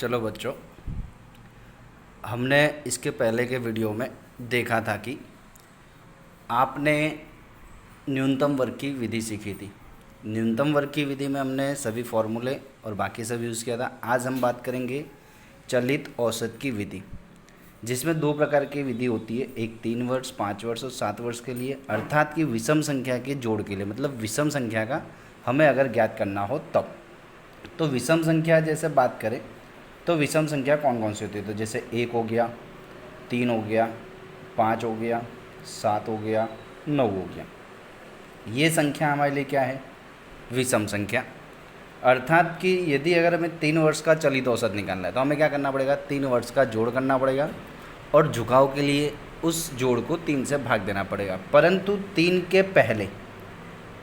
चलो बच्चों, हमने इसके पहले के वीडियो में देखा था कि आपने न्यूनतम वर्ग की विधि सीखी थी। न्यूनतम वर्ग की विधि में हमने सभी फॉर्मूले और बाकी सब यूज़ किया था। आज हम बात करेंगे चलित औसत की विधि, जिसमें दो प्रकार की विधि होती है, एक 3 वर्ष, 5 वर्ष और 7 वर्ष के लिए, अर्थात कि विषम संख्या के जोड़ के लिए, मतलब विषम संख्या का हमें अगर ज्ञात करना हो तब। तो विषम संख्या जैसे बात करें तो विषम संख्या कौन कौन सी होती है, तो जैसे 1 हो गया, 3 हो गया, 5 हो गया, 7 हो गया, 9 हो गया। ये संख्या हमारे लिए क्या है? विषम संख्या। अर्थात कि यदि अगर हमें 3 वर्ष का चलित औसत निकालना है तो हमें क्या करना पड़ेगा? 3 वर्ष का जोड़ करना पड़ेगा और झुकाव के लिए उस जोड़ को 3 से भाग देना पड़ेगा। परंतु 3 के पहले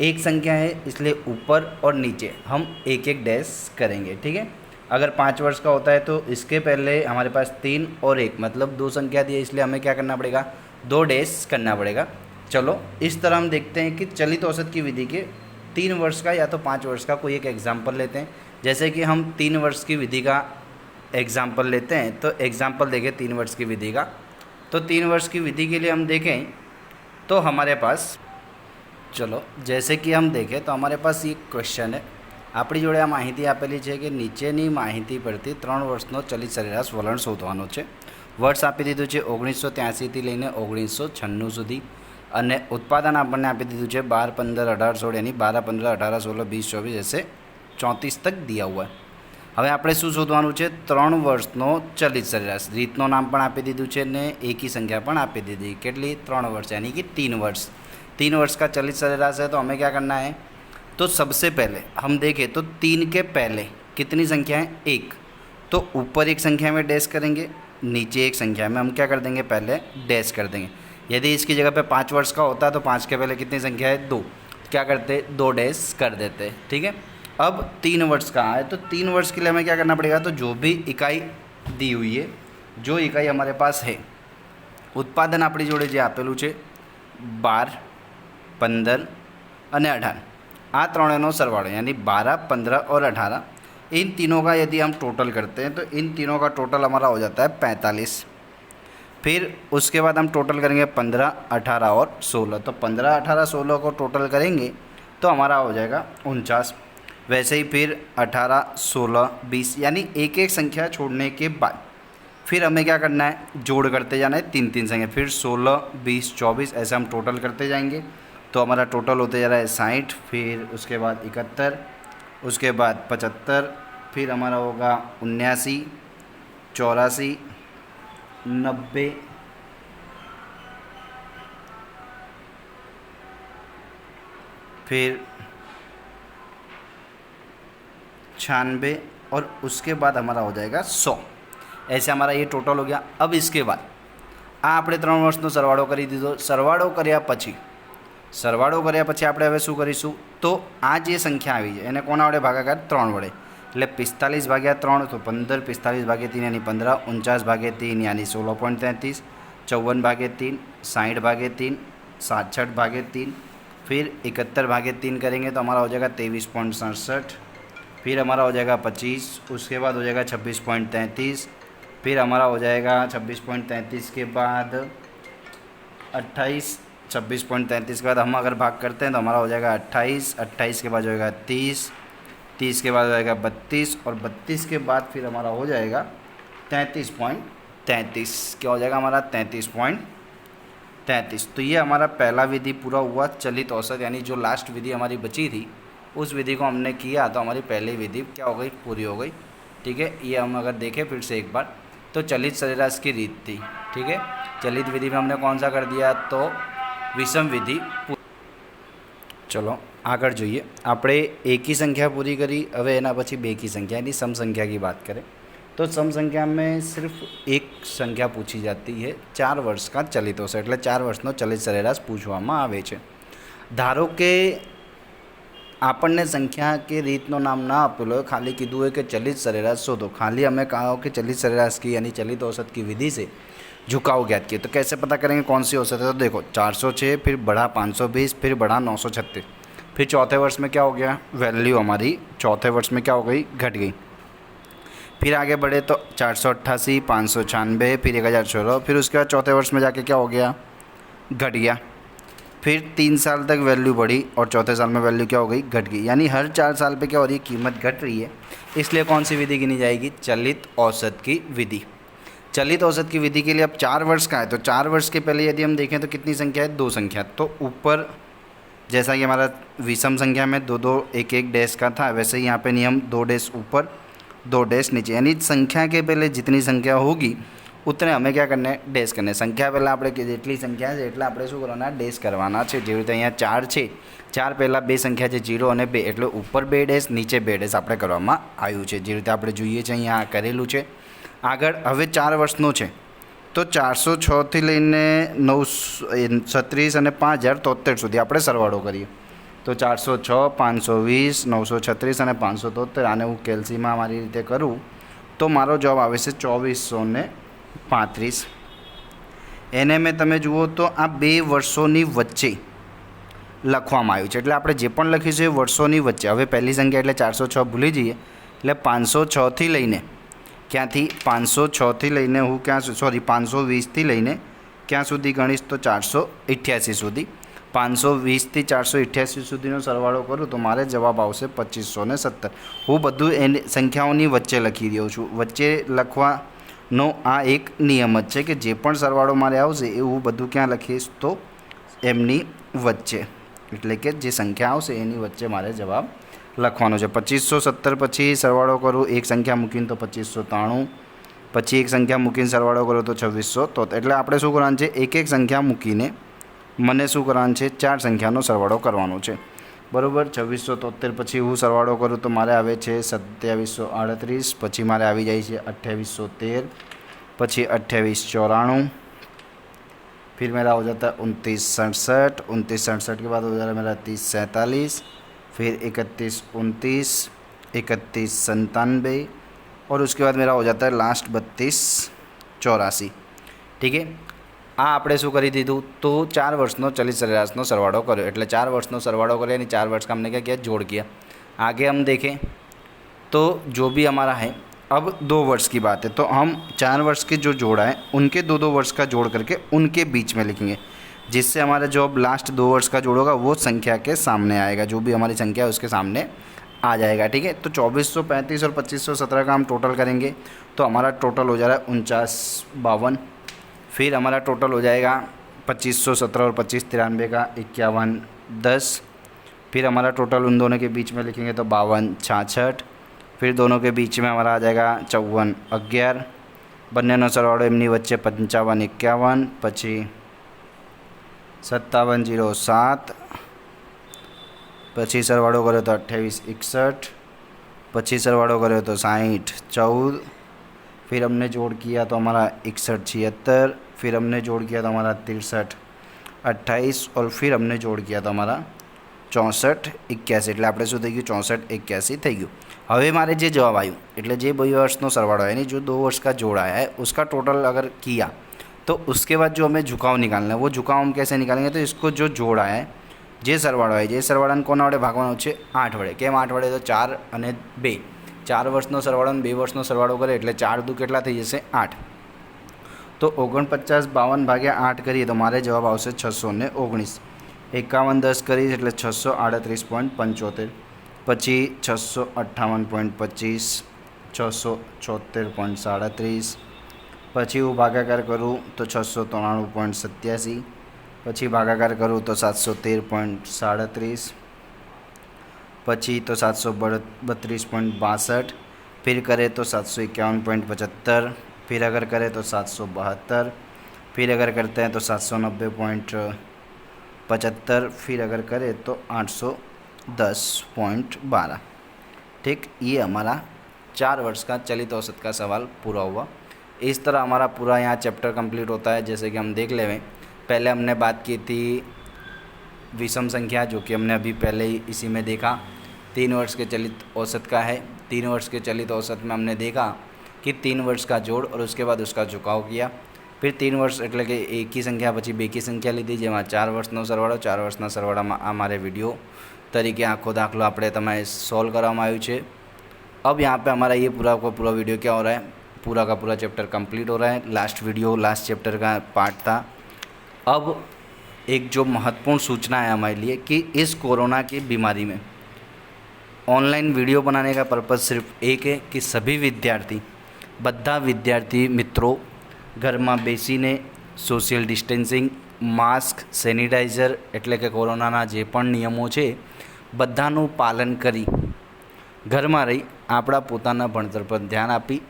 एक संख्या है, इसलिए ऊपर और नीचे हम एक एक डैश करेंगे। ठीक है, अगर 5 वर्ष का होता है तो इसके पहले हमारे पास 3 और 1 मतलब 2 संख्या दी है, इसलिए हमें क्या करना पड़ेगा? 2 डैश करना पड़ेगा। चलो इस तरह हम देखते हैं कि चलित औसत की विधि के 3 वर्ष का या तो 5 वर्ष का कोई एक एग्जाम्पल लेते हैं। जैसे कि हम 3 वर्ष की विधि का एग्जाम्पल लेते हैं, तो एग्जाम्पल देखें 3 वर्ष की विधि का। तो 3 वर्ष की विधि के लिए हम देखें तो हमारे पास, चलो जैसे कि हम देखें तो हमारे पास ये क्वेश्चन है, આપણી જોડે આ માહિતી આપેલી છે કે નીચેની માહિતી પરથી 3 વર્ષનો ચલિત સરેરાશ વલણ શોધવાનો છે। વર્ષ આપી દીધું છે 1983થી લઈને 1996 સુધી, અને ઉત્પાદન આપણને આપી દીધું છે 12, 15, 18, 16, यानी 12, 15, 18, 16, 20, 24 ऐसे 34 तक दिया हुआ है। હવે આપણે શું શોધવાનું છે? 3 વર્ષનો ચલિત સરેરાશ। રીતનું નામ પણ આપી દીધું છે ને એકી સંખ્યા પણ આપી દીધી। કેટલી? 3 वर्ष, यानी कि 3 वर्ष। 3 वर्ष का चलित सरेराश है तो हमें क्या करना है? तो सबसे पहले हम देखें तो 3 के पहले कितनी संख्या है? 1। तो ऊपर एक संख्या में डैश करेंगे, नीचे एक संख्या में हम क्या कर देंगे? पहले डैश कर देंगे। यदि इसकी जगह पे 5 वर्ष का होता तो 5 के पहले कितनी संख्या है? 2। क्या करते? 2 डैश कर देते। ठीक है, अब 3 वर्ष का है तो 3 वर्ष के लिए हमें क्या करना पड़ेगा? तो जो भी इकाई दी हुई है, जो इकाई हमारे पास है, उत्पादन अपनी जोड़े जो आपेलू है 12, 15 અને 18, आ त्रोणों सरवाड़ो यानी 12, 15 और 18, इन तीनों का यदि हम टोटल करते हैं तो इन तीनों का टोटल हमारा हो जाता है 45। फिर उसके बाद हम टोटल करेंगे 15, 18 और 16, तो 15, 18, 16 को टोटल करेंगे तो हमारा हो जाएगा 49। वैसे ही फिर 18, 16, 20, यानी एक एक संख्या छोड़ने के बाद फिर हमें क्या करना है? जोड़ करते जाना है 3 संख्या। फिर 16, 20, 24 ऐसे हम टोटल करते जाएंगे तो हमारा टोटल होते जा रहा है 60। फिर उसके बाद 71, उसके बाद 75, फिर हमारा होगा 79, 84, 90, फिर 96 और उसके बाद हमारा हो जाएगा 100। ऐसे हमारा ये टोटल हो गया। अब इसके बाद આપણે 3 વર્ષનો સરવાળો કરી દીધો। સરવાળો કર્યા પછી આપણે હવે શું કરીશું? તો આ જે સંખ્યા આવી છે એને કોના વડે ભાગાકાર? 3 વડે। એટલે 45 ભાગ્યા 3 તો 15, 45 ભાગ્યા 3 यानी 15, 49 ભાગ્યા 3 यानी 16.33, 54 ભાગ્યા 3, 60 ભાગ્યા 3, 67 ભાગ્યા 3, फिर 71 भाग्या 3 करेंगे तो हमारा हो जाएगा 23.67। फिर हमारा हो जाएगा 25, उसके बाद हो जाएगा 26.33, फिर हमारा हो जाएगा 26.33 के बाद 28, 26.33 के बाद हम अगर भाग करते हैं तो हमारा हो जाएगा 28, 28 के बाद हो जाएगा 30, 30 के बाद हो जाएगा 32 और 32 के बाद फिर हमारा हो जाएगा 33.33। क्या हो जाएगा हमारा? 33.33। तो ये हमारा पहला विधि पूरा हुआ, चलित औसत, यानी जो लास्ट विधि हमारी बची थी उस विधि को हमने किया तो हमारी पहली विधि क्या हो गई? पूरी हो गई। ठीक है, ये हम अगर देखें फिर से एक बार तो चलित सरेराश की रीत थी। ठीक है, चलित विधि में हमने कौन सा कर दिया? तो विषम विधि। चलो આગળ જોઈએ, આપણે એકી संख्या पूरी करी। હવે એના પછી બેકી संख्या यानी सम संख्या की बात करें तो सम संख्या में सिर्फ एक संख्या पूछी जाती है। 4 वर्ष का चलित औसत, એટલે 4 વર્ષનો ચલિત સરેરાશ પૂછવામાં આવે છે। ધારો કે આપણને संख्या के રીતનું નામ ના આપેલું હોય, ખાલી કીધું હોય કે ચલિત સરેરાશ શોધો। ખાલી અમે કહો कि चलित सरेराश की यानी चलित औसत की विधि से झुकाव ज्ञात किए, तो कैसे पता करेंगे कौन सी औसत है? तो देखो 406, फिर बढ़ा 520, फिर बढ़ा 936, फिर चौथे वर्ष में क्या हो गया? वैल्यू हमारी चौथे वर्ष में क्या हो गई? घट गई। फिर आगे बढ़े तो 488, 596, फिर 1016, फिर उसके बाद चौथे वर्ष में जाके क्या हो गया, घट गया। फिर 3 साल तक वैल्यू बढ़ी और चौथे साल में वैल्यू क्या हो गई, घट गई। यानी हर 4 साल पे क्या हो रही है, कीमत घट रही है। इसलिए कौन सी विधि गिनी जाएगी, चलित औसत की विधि। चलित औसत की विधि के लिए अब 4 वर्ष का है, तो 4 वर्ष के पहले यदि हम देखें तो कितनी संख्या है, 2 संख्या। तो ऊपर जैसा कि हमारा विषम संख्या में 2-2, 1-1 डैश का था, वैसे ही यहाँ पे नियम 2 डैश ऊपर 2 डैश नीचे। यानी संख्या के पहले जितनी संख्या होगी उतने हमें क्या करना है, डैश करना है। संख्या પહેલાં આપણે જેટલી સંખ્યા છે એટલા આપણે શું કરવાના, ડેશ કરવાના છે। જેવી રીતે અહીંયા 4 છે, 4 પહેલાં 2 સંખ્યા છે 0 અને 2, એટલે ઉપર 2 ડેશ નીચે 2 ડેશ આપણે કરવામાં આવ્યું છે। જે રીતે આપણે જોઈએ છે અહીંયા કરેલું છે। આગળ હવે 4 વર્ષનો છે તો 406 થી લઈને 936 અને 5073 સુધી આપણે સરવાળો કરીએ તો 406, 520, 936 અને 573। આને હું કેલ્સીમાં મારી રીતે કરું તો મારો જવાબ આવે છે 2435। એને મેં તમે જુઓ તો આ 2 વર્ષોની વચ્ચે લખવામાં આવ્યું છે, એટલે આપણે જે પણ લખીશું એ વર્ષોની વચ્ચે। હવે પહેલી સંખ્યા એટલે 406 ભૂલી જઈએ, એટલે 506થી લઈને ક્યાંથી, 506થી લઈને હું ક્યાં, સોરી 520થી લઈને ક્યાં સુધી ગણીશ તો 488 સુધી। 520થી 488 સુધીનો સરવાળો કરું તો મારે જવાબ આવશે 2517। હું બધું એની સંખ્યાઓની વચ્ચે લખી રહ્યો છું। વચ્ચે લખવાનો આ એક નિયમ જ છે કે જે પણ સરવાળો મારે આવશે એ હું બધું ક્યાં લખીશ તો એમની વચ્ચે, એટલે કે જે સંખ્યા આવશે એની વચ્ચે મારે જવાબ લખવાનો છે। 2517 પછી સરવાળો કરું, એક સંખ્યા મૂકીને તો 2593, પછી એક સંખ્યા મૂકીને સરવાળો કરો તો 2673। એટલે આપણે શું કરવાનું છે, એક એક સંખ્યા મૂકીને મને શું કરવાનું છે, 4 સંખ્યાનો સરવાળો કરવાનો છે, બરાબર। 2673 પછી હું સરવાળો કરું તો મારે આવે છે 2738, પછી મારે આવી જાય છે 2813, પછી 2894, फिर मेरा हो जाता है 2967, 2967 के बाद हो जाता है मेरा 3047, फिर 3129, 3197 और उसके बाद मेरा हो जाता है लास्ट 3284। ठीक है, આ આપણે શું કરી દીધું તો 4 વર્ષનો ચલિત સરેરાશનો સરવાળો કર્યો, એટલે 4 વર્ષનો સરવાળો કર્યો यानी 4 वर्ष का हमने क्या किया, जोड़ किया। आगे हम देखें तो जो भी हमारा है, अब 2 वर्ष की बात है तो हम 4 वर्ष के जो जोड़ा है उनके 2-2 वर्ष का जोड़ करके उनके बीच में लिखेंगे, जिससे हमारा जो अब लास्ट 2 वर्ष का जोड़ होगा वो संख्या के सामने आएगा, जो भी हमारी संख्या है उसके सामने आ जाएगा। ठीक है, तो 2435 और 2517 का हम टोटल करेंगे तो हमारा टोटल हो जा रहा है 4952। फिर हमारा टोटल हो जाएगा 2517 और 2593 का 5110। फिर हमारा टोटल उन दोनों के बीच में लिखेंगे तो 5266। फिर दोनों के बीच में हमारा आ जाएगा 5411। બંનેનો સરવાળો એમની વચ્ચે 5551, પછી 5707, પછી સરવાળો કર્યો તો 2861, પછી સરવાળો કર્યો તો 6014, फिर हमने जोड़ किया तो हमारा 6176, फिर हमने जोड़ किया तो हमारा 6328 और फिर हमने जोड़ किया तो हमारा 6481। એટલે આપણે શું થઈ ગયું, 6481 થઈ ગયું। હવે મારે જે જવાબ આવ્યું એટલે જે 2 वर्षનો સરવાળો है, यानी जो 2 वर्ष का जोड़ आया है उसका टोटल अगर किया तो उसके बाद जो हमें झुकाव निकालना है वो झुकाव हम कैसे निकालेंगे, तो इसको जो जोड़ आया है जे सरवाળો है, જે સરવાળાને કોના વડે ભાગવાનો છે, 8 વડે। કેમ 8 વડે, તો 4 અને 2, 4 વર્ષનો સરવાળો અને 2 વર્ષનો સરવાળો કરે એટલે 4 દુ કેટલા થઈ જશે, 8। તો 4952 ભાગ્યા 8 કરીએ તો મારે જવાબ આવશે 619। 5110 કરીશ એટલે 638.75, પછી 658.25, 676.37, પછી હું ભાગાકાર કરું તો 693.87, પછી ભાગાકાર કરું તો 713.37, પછી તો 732.62, फिर करे तो 751.75, फिर अगर करे तो 772, फिर अगर करते हैं तो 790.75, फिर अगर करे तो 810.12। ठीक, ये हमारा 4 वर्ष का चलित औसत का सवाल पूरा हुआ। इस तरह हमारा पूरा यहाँ चैप्टर कंप्लीट होता है। जैसे कि हम देख लें, पहले हमने बात की थी विषम संख्या, जो कि हमने अभी पहले ही इसी में देखा 3 वर्ष के चलित औसत का है। 3 वर्ष के चलित औसत में हमने देखा कि 3 वर्ष का जोड़ और उसके बाद उसका झुकाव किया। फिर 3 वर्ष એટલે કે એકી સંખ્યા પછી બેકી સંખ્યા લીધી, જેમાં 4 વર્ષનો સરવાળો, 4 વર્ષના સરવાળામાં આ મારે વિડીયો તરીકે આખો દાખલો આપણે તમારે સોલ્વ કરવામાં આવ્યું છે। अब यहाँ पे हमारा ये पूरा का पूरा वीडियो क्या हो रहा है, पूरा का पूरा चैप्टर कंप्लीट हो रहा है। लास्ट चैप्टर का पार्ट था। अब एक जो महत्वपूर्ण सूचना है हमारे लिए कि इस कोरोना की बीमारी में ऑनलाइन वीडियो बनाने का पर्पज़ सिर्फ एक है कि सभी विद्यार्थी, બધા વિદ્યાર્થી મિત્રો ઘરમાં બેસીને સોશિયલ ડિસ્ટન્સિંગ, માસ્ક, સેનિટાઈઝર એટલે કે કોરોનાના જે પણ નિયમો છે બધાનું પાલન કરી ઘરમાં રહી આપણા પોતાના ભણતર પર ધ્યાન આપી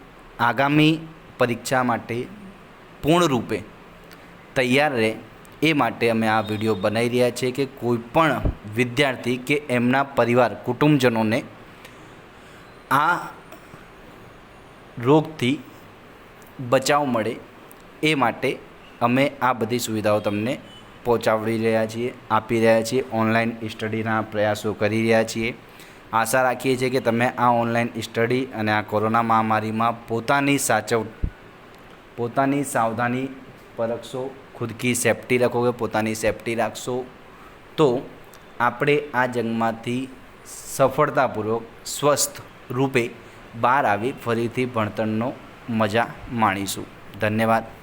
આગામી પરીક્ષા માટે પૂર્ણરૂપે તૈયાર રહે એ માટે અમે આ વિડીયો બનાવી રહ્યા છીએ કે કોઈપણ વિદ્યાર્થી કે એમના પરિવાર કુટુંબજનોને આ રોગથી બચાવ મળે એ માટે અમે આ બધી સુવિધાઓ તમને પહોંચાડી રહ્યા છીએ, આપી રહ્યા છીએ। ઓનલાઈન સ્ટડીના પ્રયાસો કરી રહ્યા છીએ। આશા રાખીએ છીએ કે તમે આ ઓનલાઈન સ્ટડી અને આ કોરોના મહામારીમાં પોતાની સાવધાની પરખશો, खुद की सेफ्टी रखोगे, પોતાની સેફટી રાખશો તો આપણે આ જંગમાંથી સફળતાપૂર્વક સ્વસ્થ રૂપે બહાર આવી ફરીથી ભણતરનો મજા માણીશું। ધન્યવાદ।